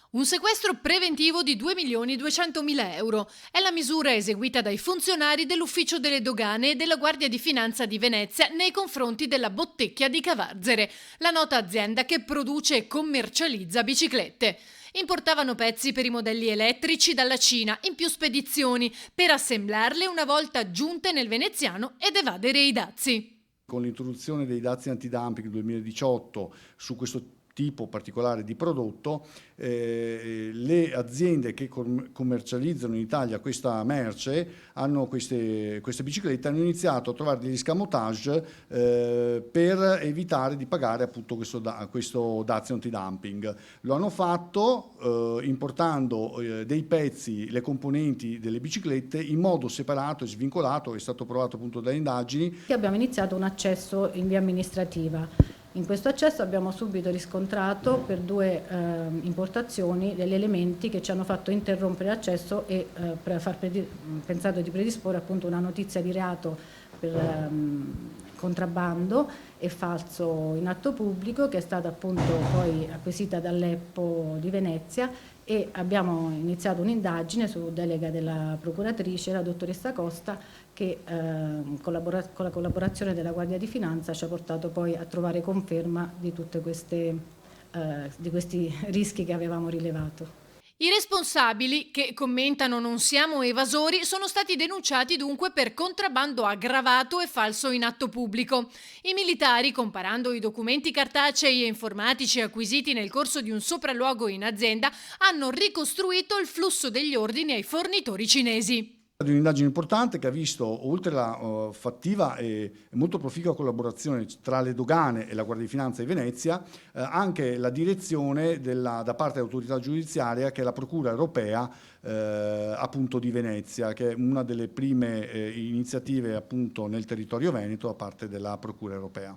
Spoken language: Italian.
Un sequestro preventivo di 2.200.000 euro è la misura eseguita dai funzionari dell'Ufficio delle Dogane e della Guardia di Finanza di Venezia nei confronti della Bottecchia di Cavarzere, la nota azienda che produce e commercializza biciclette. Importavano pezzi per i modelli elettrici dalla Cina in più spedizioni per assemblarle una volta giunte nel veneziano ed evadere i dazi. Con l'introduzione dei dazi antidumping 2018 su questo tipo particolare di prodotto, le aziende che commercializzano in Italia questa merce, queste biciclette, hanno iniziato a trovare degli escamotage per evitare di pagare appunto questo dazio antidumping. Lo hanno fatto importando dei pezzi, le componenti delle biciclette in modo separato e svincolato, è stato provato appunto dalle indagini. Abbiamo iniziato un accesso in via amministrativa. In questo accesso abbiamo subito riscontrato per due importazioni degli elementi che ci hanno fatto interrompere l'accesso e pensato di predisporre appunto una notizia di reato per contrabbando e falso in atto pubblico, che è stata appunto poi acquisita dall'EPPO di Venezia, e abbiamo iniziato un'indagine su delega della procuratrice, la dottoressa Costa, che con la collaborazione della Guardia di Finanza ci ha portato poi a trovare conferma di tutte di questi rischi che avevamo rilevato. I responsabili, che commentano non siamo evasori, sono stati denunciati dunque per contrabbando aggravato e falso in atto pubblico. I militari, comparando i documenti cartacei e informatici acquisiti nel corso di un sopralluogo in azienda, hanno ricostruito il flusso degli ordini ai fornitori cinesi. Un'indagine importante che ha visto, oltre alla fattiva e molto proficua collaborazione tra le dogane e la Guardia di Finanza di Venezia, anche la direzione da parte dell'autorità giudiziaria, che è la Procura europea appunto di Venezia, che è una delle prime iniziative appunto nel territorio veneto da parte della Procura europea.